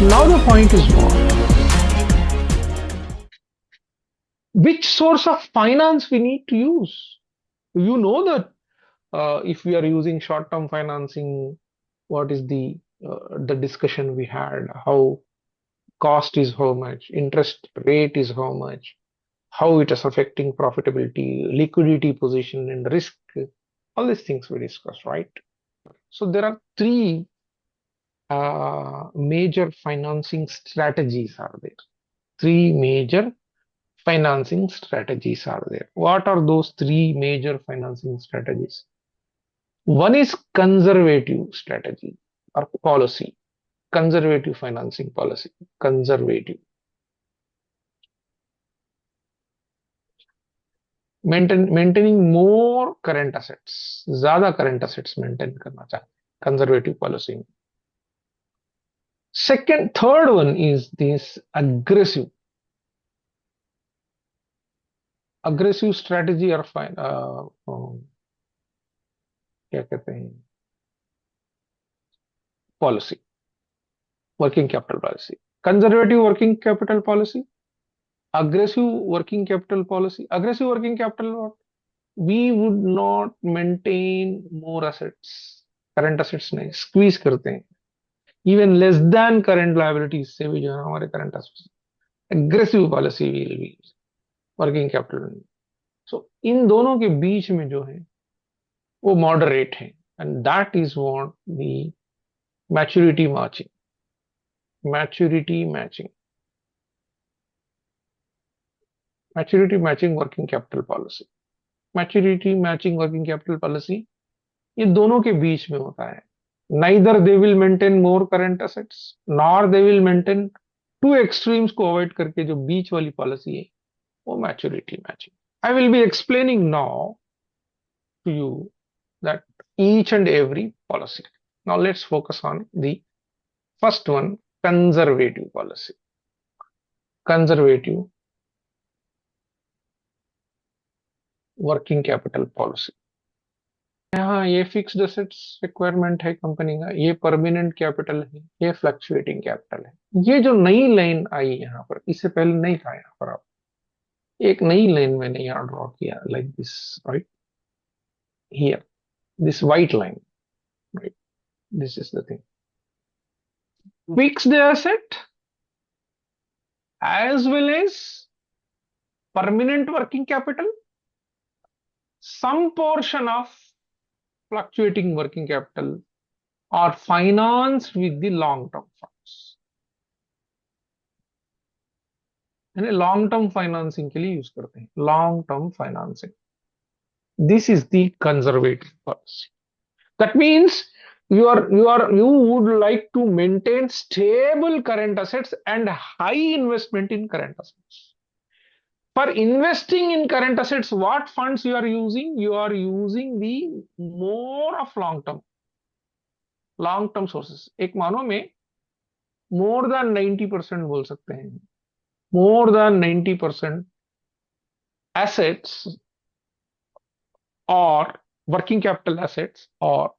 Now the point is what? Which source of finance we need to use? You know that if we are using short-term financing, what is the discussion we had? How cost is how much, interest rate is how much, how it is affecting profitability, liquidity position, and risk. All these things we discussed, right? So there are three major financing strategies are there. Three major financing strategies are there. What are those three major financing strategies? One is conservative strategy or policy, conservative financing policy, conservative. Maintaining more current assets, ज्यादा current assets maintain करना चाहते हैं, conservative policy. Third one is this aggressive strategy or क्या कहते हैं policy, working capital policy, conservative working capital policy, aggressive working capital policy. Aggressive working capital, what? We would not maintain more assets, current assets नहीं squeeze करते हैं, even less than current liabilities से भी जो है हमारे current assets, aggressive policy will be working capital. So इन दोनों के बीच में जो है वो moderate है, and that is what the maturity matching, maturity matching, maturity matching working capital policy, maturity matching working capital policy ये दोनों के बीच में होता है. Neither they will maintain more current assets nor they will maintain two extremes को avoid करके जो बीच वाली पॉलिसी है वो maturity matching. I will be explaining now to you that each and every policy. Now let's focus on the first one, conservative policy. Conservative working capital policy. हाँ, ये fixed assets requirement है company का, ये permanent capital है, ये fluctuating capital है. ये जो नई लाइन आई यहाँ पर, इससे पहले नहीं था यहाँ पर. आप एक नई लाइन मैंने यहाँ ड्रॉ किया like this, right here, this white line, right, this is the thing. Fixed asset as well as permanent working capital, some portion of fluctuating working capital are financed with the long-term funds. यानी long term financing के लिए use करते हैं, long term financing. This is the conservative policy. That means you would like to maintain stable current assets and high investment in current assets. For investing in current assets, what funds you are using? You are using the more of long term sources. एक मानो में more than 90% बोल सकते हैं, more than 90% assets or working capital assets or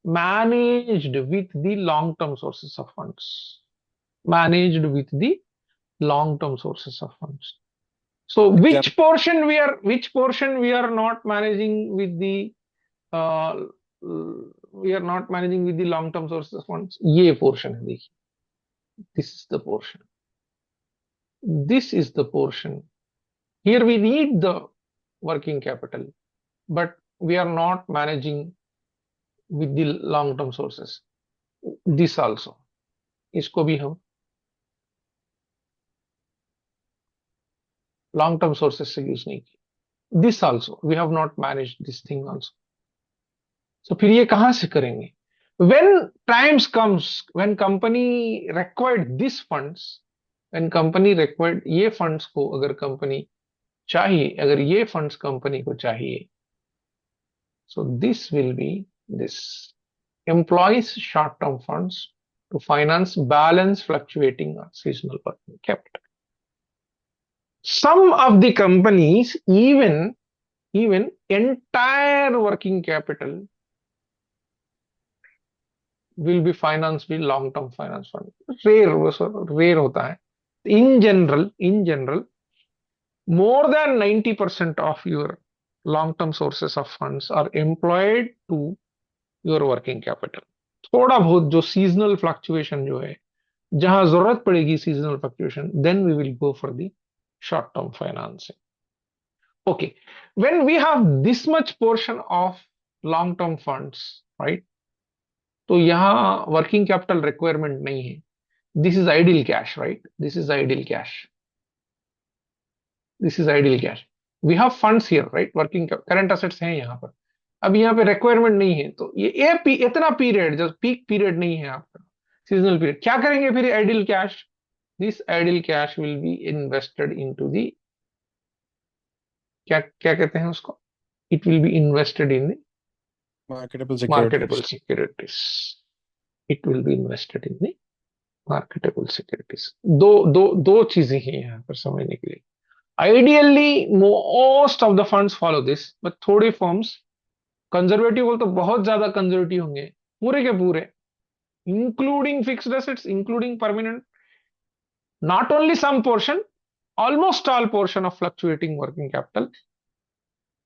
managed with the long term sources of funds, managed with the long term sources of funds. So which portion we are not managing with the uh, we are not managing with the long term sources of funds? ये portion है, देखिए, this is the portion, this is the portion. Here we need the working capital, but we are not managing with the long term sources. This also, इसको भी हम long term sources से use नहीं किया. This also we have not managed this thing also. So फिर ये कहां से करेंगे? When times comes, when company required these funds, when company required ये funds को अगर company चाहिए, अगर ये funds company को चाहिए, so this will be this employees short term funds to finance balance fluctuating or seasonal working capital. Some of the companies even entire working capital will be financed with long term finance fund. Rare होता है. In general, more than 90% of your long term sources of funds are employed to your working capital. थोड़ा बहुत जो seasonal fluctuation जो है, जहां जरूरत पड़ेगी seasonal fluctuation, then we will go for the short term financing. Okay, when we have this much portion of long term funds, right, तो यहाँ वर्किंग कैपिटल रिक्वायरमेंट नहीं है. This is ideal cash, right? This is ideal cash. This is ideal cash. We have funds here, right? Working current assets हैं यहाँ पर. अब यहाँ पे रिक्वायरमेंट नहीं है, तो ये इतना पीरियड जो पीक पीरियड नहीं है आपका, सीजनल पीरियड, क्या करेंगे फिर ideal cash? This ideal cash will be invested into the, क्या क्या कहते हैं उसको? It will be invested in the marketable securities. It will be invested in the marketable securities. दो चीजें हैं यहाँ पर समझने के लिए. Ideally most of the funds follow this, but थोड़े फर्म्स कंजर्वेटिव हो तो बहुत ज्यादा कंजर्वेटिव होंगे, पूरे के पूरे, including fixed assets, including permanent, not only some portion, almost all portion of fluctuating working capital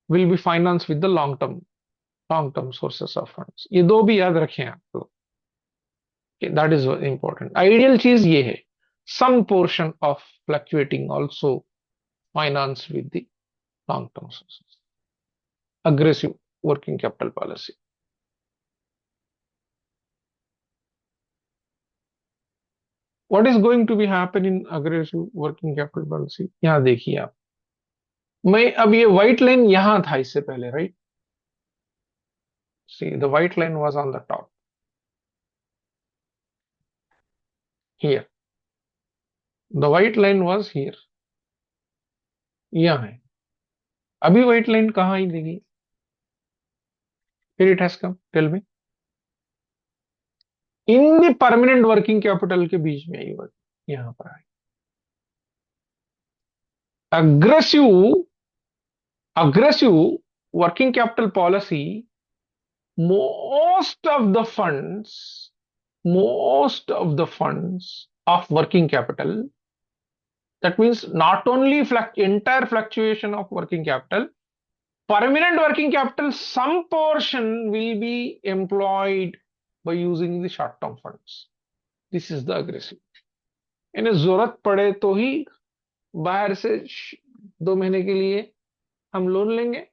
will be financed with the long term sources of funds. ये दो भी याद रखें आप लोग. That is important. Ideal चीज ये है, some portion of fluctuating also finance with the long term sources. Aggressive working capital policy. What is going to be happen in aggressive working capital policy? यहाँ देखिए आप, मैं अब ये व्हाइट लाइन यहां था इससे पहले, right? See, the white line was on the top here. The white line was here. यहाँ है. अभी व्हाइट लाइन कहाँ आई देखिए? फिर it has come. Tell me. In the permanent working capital के बीच में आई, यहां पर आई. Aggressive working capital policy, most of the funds of working capital, that means not only entire fluctuation of working capital, permanent working capital, some portion will be employed by using the short term funds. This is the aggressive. यानी जरूरत पड़े तो ही बाहर से 2 महीने के लिए हम लोन लेंगे,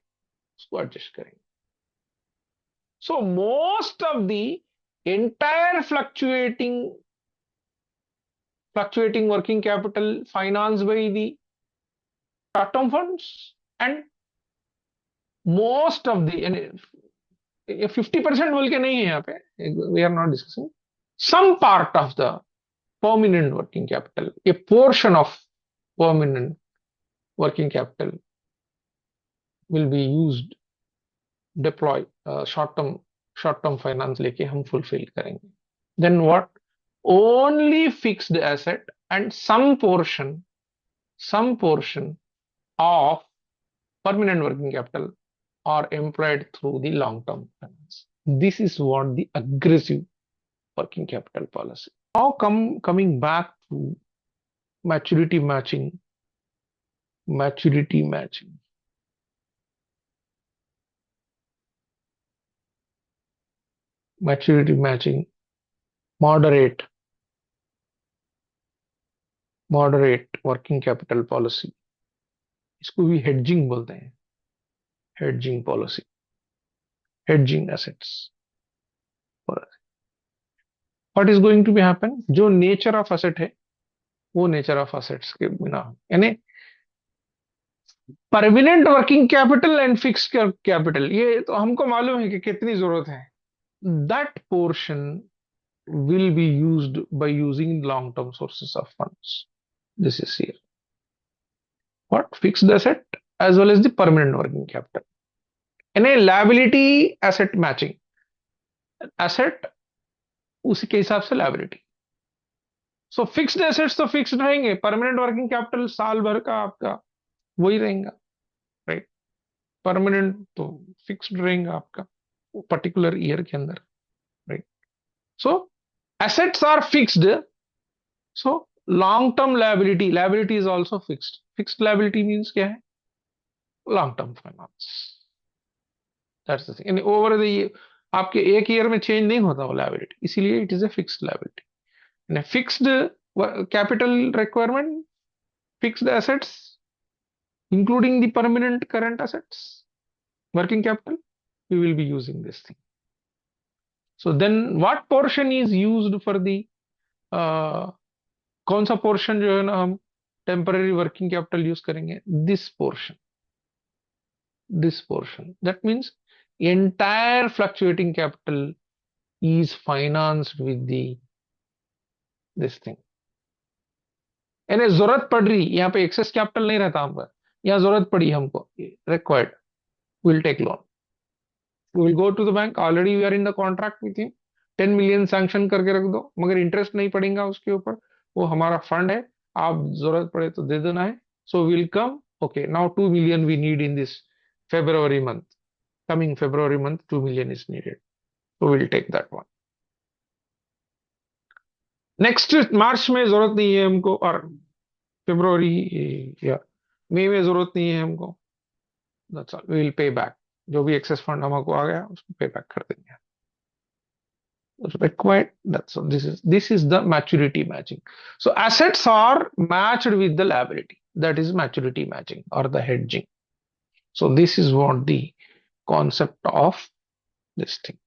उसको एडजस्ट करेंगे. So most of the entire fluctuating working capital financed by the short-term funds, and most of the 50% बोल के नहीं है यहाँ पे, we are not discussing, some part of the permanent working capital, a portion of permanent working capital will be used, deploy short term finance लेके हम fulfill करेंगे. Then what? Only fixed asset and some portion of permanent working capital are employed through the long term finance. This is what the aggressive working capital policy. Now coming back to maturity matching. Maturity matching. Moderate working capital policy. इसको भी hedging बोलते हैं. Hedging policy. Hedging assets. What is going to be happen? जो nature of asset है, वो nature of assets के बिना, यानी permanent working capital and fixed capital, ये तो हमको मालूम है कि कितनी जरूरत है. That portion will be used by using long-term sources of funds. This is here. What? Fixed asset as well as the permanent working capital. And a liability asset matching. Asset उसी के हिसाब से liability. So fixed assets तो fixed रहेंगे, permanent working capital साल भर का आपका वही रहेगा, right? Permanent तो fixed रहेगा आपका पर्टिकुलर ईयर के अंदर, right? So assets are fixed. So long-term liability is also fixed. Fixed liability means क्या है? Long-term finance. That's the thing. And over the आपके एक ईयर में चेंज नहीं होता वो liability. इसीलिए it is a fixed liability. And a fixed capital requirement, fixed assets, including the permanent current assets, working capital, we will be using this thing. So then what portion is used for the uh, कौन सा portion जो है ना हम temporary working capital use करेंगे? This portion that means entire fluctuating capital is financed with the this thing. यानी जरूरत पड़ रही, यहाँ पे एक्सेस कैपिटल नहीं रहता हमको, यहाँ जरूरत पड़ी हमको, required, will take loan, will go to the bank, already we are in the contract with him, 10 million sanction करके रख दो, मगर इंटरेस्ट नहीं पड़ेगा उसके ऊपर, वो हमारा फंड है, आप जरूरत पड़े तो दे देना है। So will come, okay now 2 million we need in this February month, coming February month 2 million is needed, so we'll take that one. Next March में जरूरत नहीं है हमको, और फरवरी या मई में जरूरत नहीं है हमको, that's all, we will pay back, जो भी एक्सेस फंड हमको आ गया उसको पे बैक कर देंगे। Required, that's all. This is the maturity matching. So assets are matched with the liability, that is maturity matching or the hedging. So this is what the concept of this thing.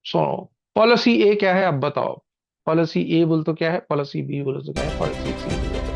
So policy A क्या है अब बताओ? Policy A बोल तो क्या है, policy B बोलो तो क्या है, पॉलिसी सी